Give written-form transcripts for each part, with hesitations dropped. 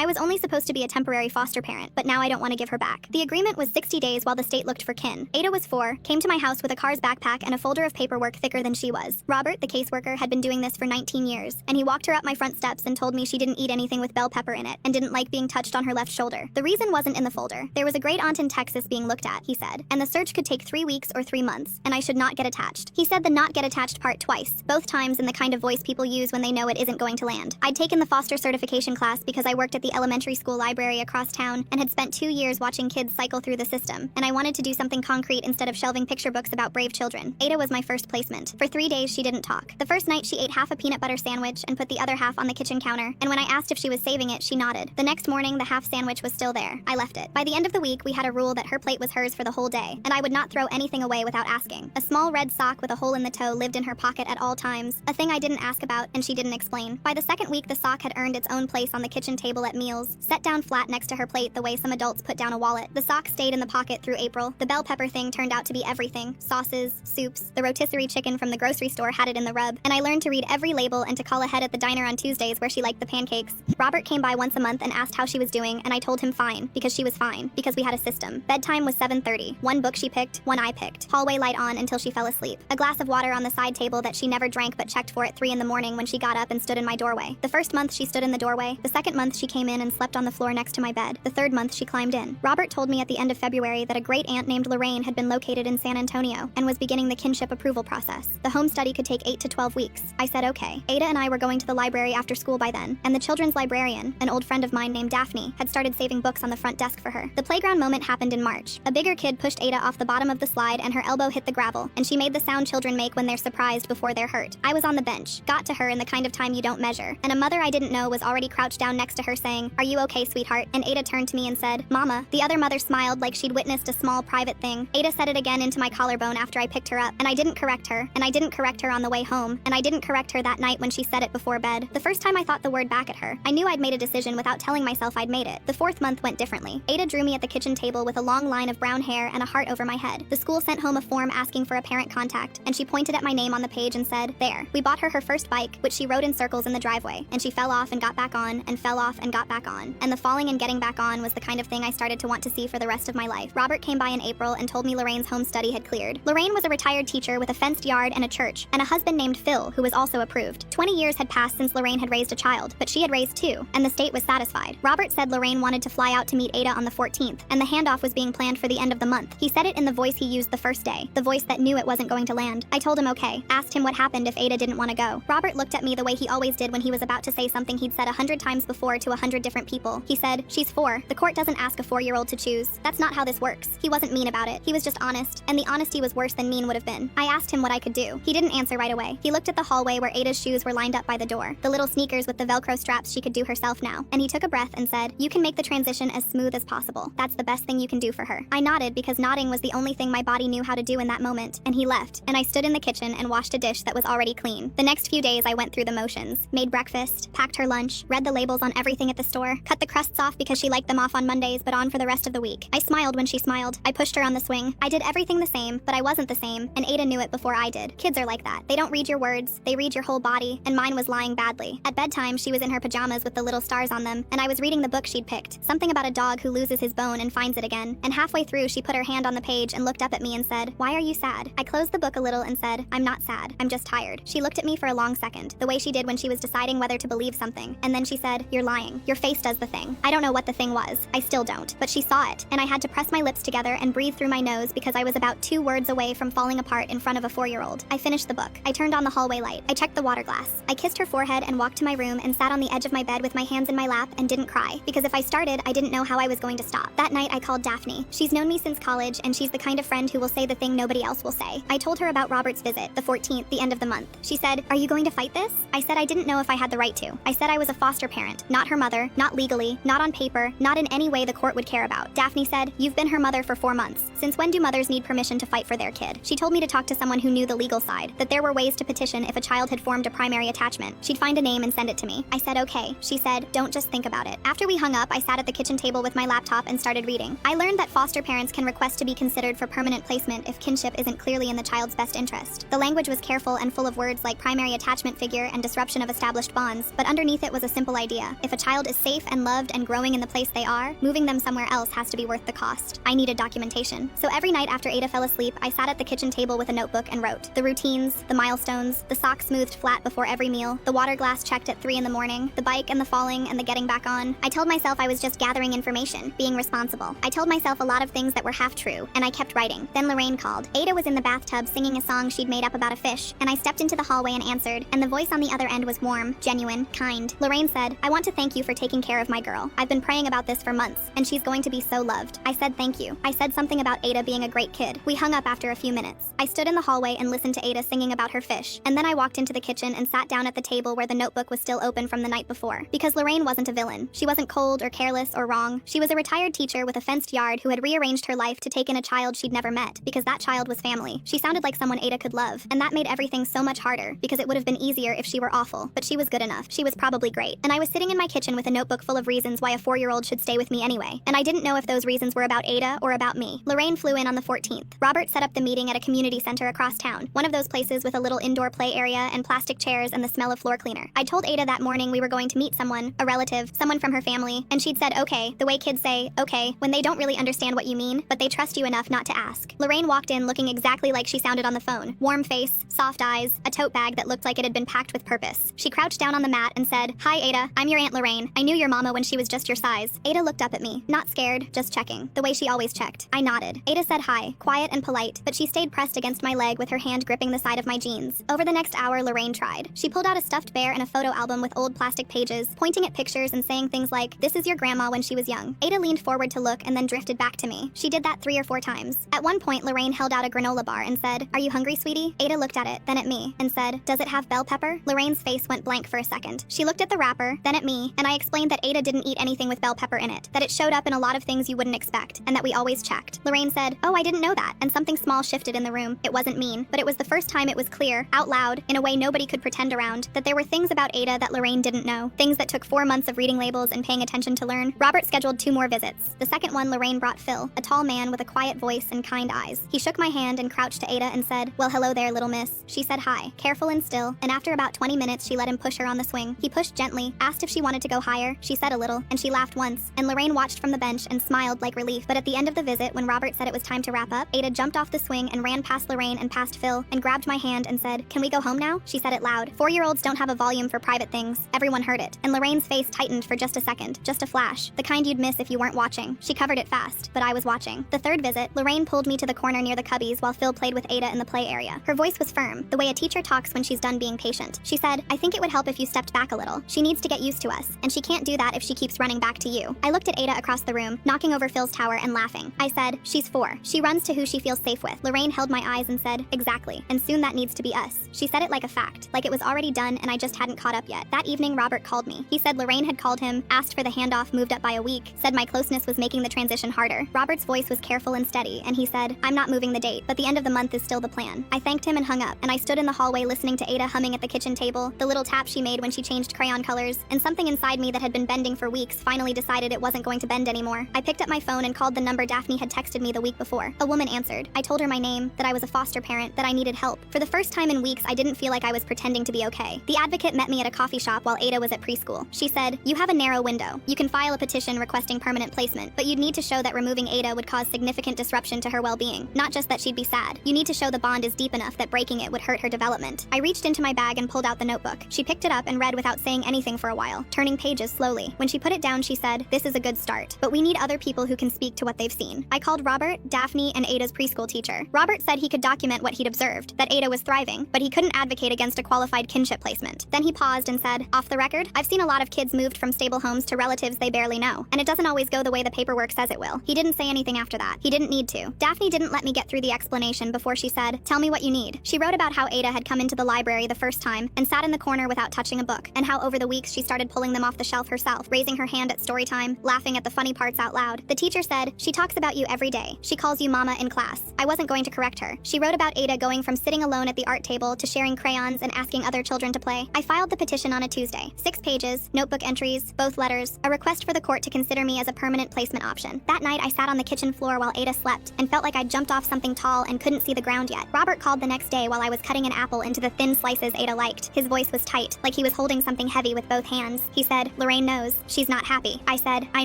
I was only supposed to be a temporary foster parent, but now I don't want to give her back. The agreement was 60 days while the state looked for kin. Ada was 4, came to my house with a Cars backpack and a folder of paperwork thicker than she was. Robert, the caseworker, had been doing this for 19 years, and he walked her up my front steps and told me she didn't eat anything with bell pepper in it and didn't like being touched on her left shoulder. The reason wasn't in the folder. There was a great aunt in Texas being looked at, he said, and the search could take 3 weeks or 3 months, and I should not get attached. He said the not get attached part twice, both times in the kind of voice people use when they know it isn't going to land. I'd taken the foster certification class because I worked at the elementary school library across town and had spent 2 years watching kids cycle through the system, and I wanted to do something concrete instead of shelving picture books about brave children. Ada was my first placement. For 3 days, she didn't talk. The first night, she ate half a peanut butter sandwich and put the other half on the kitchen counter, and when I asked if she was saving it, she nodded. The next morning, the half sandwich was still there. I left it. By the end of the week, we had a rule that her plate was hers for the whole day, and I would not throw anything away without asking. A small red sock with a hole in the toe lived in her pocket at all times, a thing I didn't ask about and she didn't explain. By the second week, the sock had earned its own place on the kitchen table at meals, set down flat next to her plate the way some adults put down a wallet. The sock stayed in the pocket through April. The bell pepper thing turned out to be everything. Sauces, soups, the rotisserie chicken from the grocery store had it in the rub, and I learned to read every label and to call ahead at the diner on Tuesdays where she liked the pancakes. Robert came by once a month and asked how she was doing, and I told him fine, because she was fine, because we had a system. Bedtime was 7:30. One book she picked, one I picked. Hallway light on until she fell asleep. A glass of water on the side table that she never drank but checked for at 3 in the morning when she got up and stood in my doorway. The first month she stood in the doorway. The second month she came in and slept on the floor next to my bed. The third month she climbed in. Robert told me at the end of February that a great aunt named Lorraine had been located in San Antonio and was beginning the kinship approval process. The home study could take 8 to 12 weeks. I said okay. Ada and I were going to the library after school by then, and the children's librarian, an old friend of mine named Daphne, had started saving books on the front desk for her. The playground moment happened in March. A bigger kid pushed Ada off the bottom of the slide and her elbow hit the gravel, and she made the sound children make when they're surprised before they're hurt. I was on the bench, got to her in the kind of time you don't measure, and a mother I didn't know was already crouched down next to her saying, "Are you okay, sweetheart?" And Ada turned to me and said, "Mama." The other mother smiled like she'd witnessed a small private thing. Ada said it again into my collarbone after I picked her up, and I didn't correct her, and I didn't correct her on the way home, and I didn't correct her that night when she said it before bed. The first time I thought the word back at her, I knew I'd made a decision without telling myself I'd made it. The fourth month went differently. Ada drew me at the kitchen table with a long line of brown hair and a heart over my head. The school sent home a form asking for a parent contact, and she pointed at my name on the page and said, "There." We bought her first bike, which she rode in circles in the driveway, and she fell off and got back on, and fell off and got back on. And the falling and getting back on was the kind of thing I started to want to see for the rest of my life. Robert came by in April and told me Lorraine's home study had cleared. Lorraine was a retired teacher with a fenced yard and a church, and a husband named Phil, who was also approved. 20 years had passed since Lorraine had raised a child, but she had raised 2, and the state was satisfied. Robert said Lorraine wanted to fly out to meet Ada on the 14th, and the handoff was being planned for the end of the month. He said it in the voice he used the first day, the voice that knew it wasn't going to land. I told him okay, asked him what happened if Ada didn't want to go. Robert looked at me the way he always did when he was about to say something he'd said 100 times before to 100 different people. He said, "She's 4. The court doesn't ask a 4-year-old to choose. That's not how this works." He wasn't mean about it. He was just honest, and the honesty was worse than mean would have been. I asked him what I could do. He didn't answer right away. He looked at the hallway where Ada's shoes were lined up by the door, the little sneakers with the Velcro straps she could do herself now, and he took a breath and said, "You can make the transition as smooth as possible. That's the best thing you can do for her." I nodded because nodding was the only thing my body knew how to do in that moment, and he left, and I stood in the kitchen and washed a dish that was already clean. The next few days I went through the motions, made breakfast, packed her lunch, read the labels on everything at the store, cut the crusts off because she liked them off on Mondays but on for the rest of the week. I smiled when she smiled. I pushed her on the swing. I did everything the same, but I wasn't the same, and Ada knew it before I did. Kids are like that. They don't read your words, they read your whole body, and mine was lying badly. At bedtime, she was in her pajamas with the little stars on them, and I was reading the book she'd picked, something about a dog who loses his bone and finds it again, and halfway through she put her hand on the page and looked up at me and said, "Why are you sad?" I closed the book a little and said, "I'm not sad. I'm just tired." She looked at me for a long second, the way she did when she was deciding whether to believe something, and then she said, "You're lying. Your face does the thing." I don't know what the thing was. I still don't. But she saw it, and I had to press my lips together and breathe through my nose because I was about 2 words away from falling apart in front of a 4-year-old. I finished the book. I turned on the hallway light. I checked the water glass. I kissed her forehead and walked to my room and sat on the edge of my bed with my hands in my lap and didn't cry, because if I started, I didn't know how I was going to stop. That night, I called Daphne. She's known me since college, and she's the kind of friend who will say the thing nobody else will say. I told her about Robert's visit, the 14th, the end of the month. She said, "Are you going to fight this?" I said I didn't know if I had the right to. I said I was a foster parent, not her mother, not legally, not on paper, not in any way the court would care about. Daphne said, "You've been her mother for 4 months. Since when do mothers need permission to fight for their kid?" She told me to talk to someone who knew the legal side, that there were ways to petition if a child had formed a primary attachment. She'd find a name and send it to me. I said okay. She said, "Don't just think about it." After we hung up, I sat at the kitchen table with my laptop and started reading. I learned that foster parents can request to be considered for permanent placement if kinship isn't clearly in the child's best interest. The language was careful and full of words like primary attachment figure and disruption of established bonds, but underneath it was a simple idea. If a child is safe and loved and growing in the place they are, moving them somewhere else has to be worth the cost. I needed documentation. So every night after Ada fell asleep, I sat at the kitchen table with a notebook and wrote. The routines, the milestones, the socks smoothed flat before every meal, the water glass checked at 3 in the morning, the bike and the falling and the getting back on. I told myself I was just gathering information, being responsible. I told myself a lot of things that were half true, and I kept writing. Then Lorraine called. Ada was in the bathtub singing a song she'd made up about a fish, and I stepped into the hallway and answered, and the voice on the other end was warm, genuine, kind. Lorraine said, I want to thank you for taking care of my girl. I've been praying about this for months, and she's going to be so loved. I said thank you. I said something about Ada being a great kid. We hung up after a few minutes. I stood in the hallway and listened to Ada singing about her fish, and then I walked into the kitchen and sat down at the table where the notebook was still open from the night before. Because Lorraine wasn't a villain. She wasn't cold or careless or wrong. She was a retired teacher with a fenced yard who had rearranged her life to take in a child she'd never met, because that child was family. She sounded like someone Ada could love, and that made everything so much harder, because it would have been easier if she were awful, but she was good enough. She was probably great. And I was sitting in my kitchen with a notebook full of reasons why a 4-year-old should stay with me anyway, and I didn't know if those reasons were about Ada or about me. Lorraine flew in on the 14th. Robert set up the meeting at a community center across town, one of those places with a little indoor play area and plastic chairs and the smell of floor cleaner. I told Ada that morning we were going to meet someone, a relative, someone from her family, and she'd said okay, the way kids say okay when they don't really understand what you mean, but they trust you enough not to ask. Lorraine walked in looking exactly like she sounded on the phone. Warm face, soft eyes, a tote bag that looked like it had been packed with purpose. She crouched down on the mat and said, Hi Ada, I'm your Aunt Lorraine. I knew your mama when she was just your size. Ada looked up at me, not scared, just checking, the way she always checked. I nodded. Ada said hi, quiet and polite, but she stayed pressed against my leg with her hand gripping the side of my jeans. Over the next hour, Lorraine tried. She pulled out a stuffed bear and a photo album with old plastic pages, pointing at pictures and saying things like, this is your grandma when she was young. Ada leaned forward to look and then drifted back to me. She did that 3 or 4 times. At one point, Lorraine held out a granola bar and said, Are you hungry, sweetie? Ada looked at it, then at me, and said, Does it have bell pepper? Lorraine's face went blank for a second. She looked at the wrapper, then at me, and I explained that Ada didn't eat anything with bell pepper in it, that it showed up in a lot of things you wouldn't expect, and that we always checked. Lorraine said, Oh, I didn't know that, and something small shifted in the room. It wasn't mean, but it was the first time it was clear, out loud, in a way nobody could pretend around, that there were things about Ada that Lorraine didn't know, things that took 4 months of reading labels and paying attention to learn. Robert scheduled 2 more visits. The second one, Lorraine brought Phil, a tall man with a quiet voice and kind eyes. He shook my hand and crouched to Ada and said, Well, hello there, little miss. She said hi, careful and still, and after about 20 minutes she let him push her on the swing. He pushed gently, asked if she wanted to go higher. She said a little, and she laughed once, and Lorraine watched from the bench and smiled like relief. But at the end of the visit, when Robert said it was time to wrap up, Ada jumped off the swing and ran past Lorraine and past Phil, and grabbed my hand and said, Can we go home now? She said it loud. 4-year-olds don't have a volume for private things. Everyone heard it, and Lorraine's face tightened for just a second, just a flash, the kind you'd miss if you weren't watching. She covered it fast, but I was watching. The third visit, Lorraine pulled me to the corner near the cubbies while Phil played with Ada in the play area. Her voice was firm, the way a teacher talks when she's done being patient. She said, I think it would help if you stepped back a little. She needs to get used to us, and she can't do that if she keeps running back to you. I looked at Ada across the room, knocking over Phil's tower and laughing. I said, She's 4. She runs to who she feels safe with. Lorraine held my eyes and said, Exactly, and soon that needs to be us. She said it like a fact, like it was already done and I just hadn't caught up yet. That evening, Robert called me. He said Lorraine had called him, asked for the handoff moved up by a week, said my closeness was making the transition harder. Robert's voice was careful and steady, and he said, I'm not moving the date, but the end of the month is still the plan. I thanked him and hung up, and I stood in the hallway listening to Ada humming at the kitchen table, the little tap she made when she changed crayon colors, and something inside me that had been bending for weeks finally decided it wasn't going to bend anymore. I picked up my phone and called the number Daphne had texted me the week before. A woman answered. I told her my name, that I was a foster parent, that I needed help. For the first time in weeks, I didn't feel like I was pretending to be okay. The advocate met me at a coffee shop while Ada was at preschool. She said, You have a narrow window. You can file a petition requesting permanent placement, but you'd need to show that removing Ada would cause significant disruption to her well-being, not just that she'd be sad. You need to show the bond is deep enough that breaking it would hurt her development. I reached into my bag and pulled out the notebook. She picked it up and read without saying anything for a while, turning pages slowly. When she put it down, she said, This is a good start, but we need other people who can speak to what they've seen. I called Robert, Daphne, and Ada's preschool teacher. Robert said he could document what he'd observed, that Ada was thriving, but he couldn't advocate against a qualified kinship placement. Then he paused and said, Off the record, I've seen a lot of kids moved from stable homes to relatives they barely know, and it doesn't always go the way the paperwork says it will. He didn't say anything after that. He didn't need to. Daphne didn't let me get through the explanation before she said, Tell me what you need. She wrote about how Ada had come into the library the first time and sat in the corner without touching a book, and how over the weeks she started pulling them off the shelf herself, raising her hand at story time, laughing at the funny parts out loud. The teacher said, She talks about you every day. She calls you mama in class. I wasn't going to correct her. She wrote about Ada going from sitting alone at the art table to sharing crayons and asking other children to play. I filed the petition on a Tuesday. 6 pages, notebook entries, both letters, a request for the court to consider me as a permanent placement option. That night, I sat on the kitchen floor while Ada slept and felt like I'd jumped off something tall and couldn't see the ground yet. Robert called the next day while I was cutting an apple into the thin slices Ada liked. His voice was tight, like he was holding something heavy with both hands. He said, Lorraine knows. She's not happy. I said, I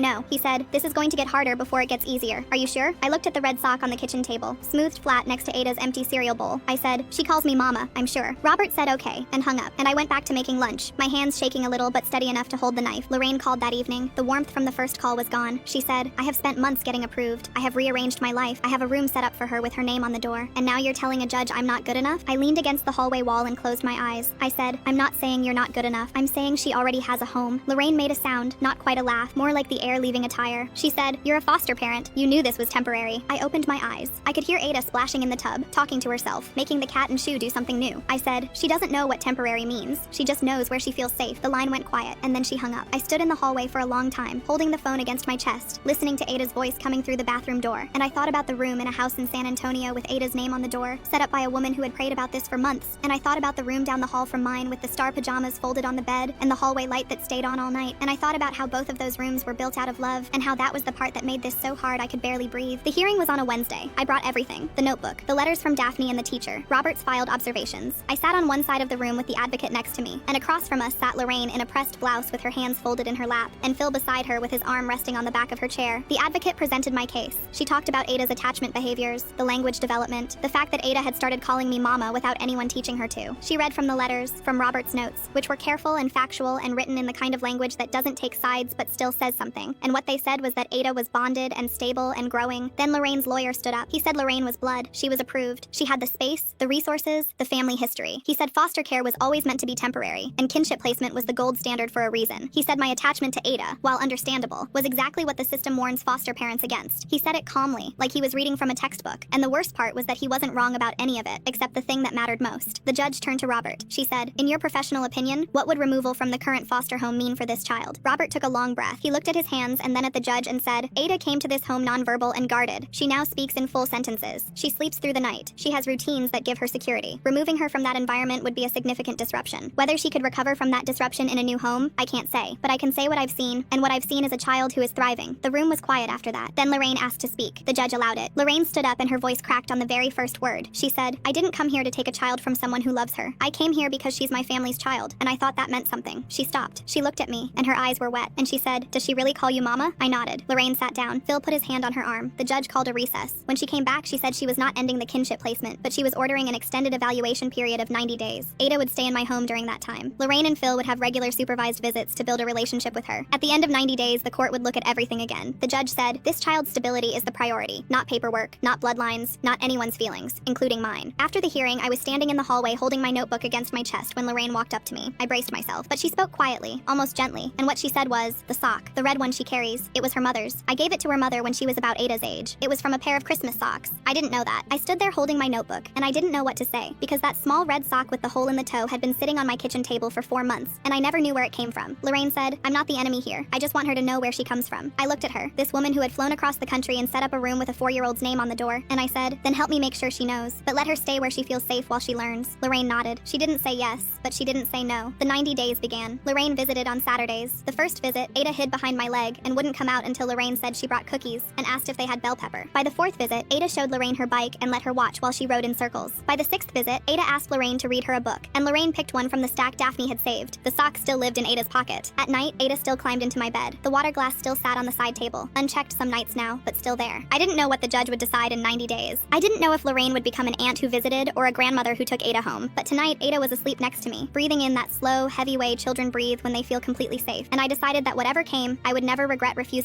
know. He said, this is going to get harder before it gets easier. Are you sure? I looked at the red sock on the kitchen table, smoothed flat next to Ada's empty cereal bowl. I said, she calls me mama, I'm sure. Robert said okay, and hung up, and I went back to making lunch, my hands shaking a little but steady enough to hold the knife. Lorraine called that evening. The warmth from the first call was gone. She said, I have spent months getting approved. I have rearranged my life. I have a room set up for her with her name on the door. And now you're telling a judge I'm not good enough? I leaned against the hallway wall and closed my eyes. I said, I'm not saying you're not good enough. I'm saying she already has a home. Lorraine made a sound, not quite a laugh, more like the air leaving a tire. She said, you're a foster parent. You knew this was temporary. I opened my eyes. I could hear Ada splashing in the tub, talking to herself, making the cat and shoe do something new. I said, she doesn't know what temporary means. She just knows where she feels safe. The line went quiet, and then she hung up. I stood in the hallway for a long time, holding the phone against my chest, listening to Ada's voice coming through the bathroom door. And I thought about the room in a house in San Antonio with Ada's name on the door, set up by a woman who had prayed about this for months. And I thought about the room down the hall from mine with the star pajamas folded on the bed and the hallway light that stayed on all night. And I thought about how both of those rooms were built out of love and how that was the part that made this so hard I could barely breathe. The hearing was on a Wednesday. I brought everything: the notebook, the letters from Daphne and the teacher, Robert's filed observations. I sat on one side of the room with the advocate next to me, and across from us sat Lorraine in a pressed blouse with her hands folded in her lap, and Phil beside her with his arm resting on the back of her chair. The advocate presented my case. She talked about Ada's attachment behaviors, the language development, the fact that Ada had started calling me mama without anyone teaching her to. She read from the letters, from Robert's notes, which were careful and factual and written in the kind of language that doesn't take sides but still says something. And what they said was that Ada was bonded and stable and growing. Then Lorraine's lawyer stood up. He said Lorraine was blood. She was approved. She had the space, the resources, the family history. He said foster care was always meant to be temporary, and kinship placement was the gold standard for a reason. He said my attachment to Ada, while understandable, was exactly what the system warns foster parents against. He said it calmly, like he was reading from a textbook. And the worst part was that he wasn't wrong about any of it, except the thing that mattered most. The judge turned to Robert. She said, in your professional opinion, what would removal from the current foster home mean for this child? Robert took a long breath. He looked at his hands and then at the judge and said, Ada came to this home nonverbal and guarded. She now speaks in full sentences. She sleeps through the night. She has routines that give her security. Removing her from that environment would be a significant disruption. Whether she could recover from that disruption in a new home, I can't say. But I can say what I've seen, and what I've seen is a child who is thriving. The room was quiet after that. Then Lorraine asked to speak. The judge allowed it. Lorraine stood up and her voice cracked on the very first word. She said, I didn't come here to take a child from someone who loves her. I came here because she's my family's child, and I thought that meant something. She stopped. She looked at me, and her eyes were wet, and she said, does she really call you mama? I nodded. Lorraine sat down. Phil put his hand on her arm. The judge called a recess. When she came back, she said she was not ending the kinship placement, but she was ordering an extended evaluation period of 90 days. Ada would stay in my home during that time. Lorraine and Phil would have regular supervised visits to build a relationship with her. At the end of 90 days, the court would look at everything again. The judge said, this child's stability is the priority, not paperwork, not bloodlines, not anyone's feelings, including mine. After the hearing, I was standing in the hallway holding my notebook against my chest when Lorraine walked up to me. I braced myself, but she spoke quietly, almost gently, and what she said was, the sock, the red one she carries, it was her mother's. I gave it to her mother when she was about Ada's age. It was from a pair of Christmas socks. I didn't know that. I stood there holding my notebook, and I didn't know what to say, because that small red sock with the hole in the toe had been sitting on my kitchen table for 4 months, and I never knew where it came from. Lorraine said, I'm not the enemy here. I just want her to know where she comes from. I looked at her, this woman who had flown across the country and set up a room with a 4-year-old's name on the door, and I said, then help me make sure she knows, but let her stay where she feels safe while she learns. Lorraine nodded. She didn't say yes, but she didn't say no. The 90 days began. Lorraine visited on Saturdays. The first visit, Ada hid behind my leg and wouldn't come out until Lorraine said she brought cookies and asked if they had bell pepper. By the 4th visit, Ada showed Lorraine her bike and let her watch while she rode in circles. By the 6th visit, Ada asked Lorraine to read her a book, and Lorraine picked one from the stack Daphne had saved. The sock still lived in Ada's pocket. At night, Ada still climbed into my bed. The water glass still sat on the side table, unchecked some nights now, but still there. I didn't know what the judge would decide in 90 days. I didn't know if Lorraine would become an aunt who visited or a grandmother who took Ada home. But tonight, Ada was asleep next to me, breathing in that slow, heavy way children breathe when they feel completely safe. And I decided that whatever came, I would never regret refusing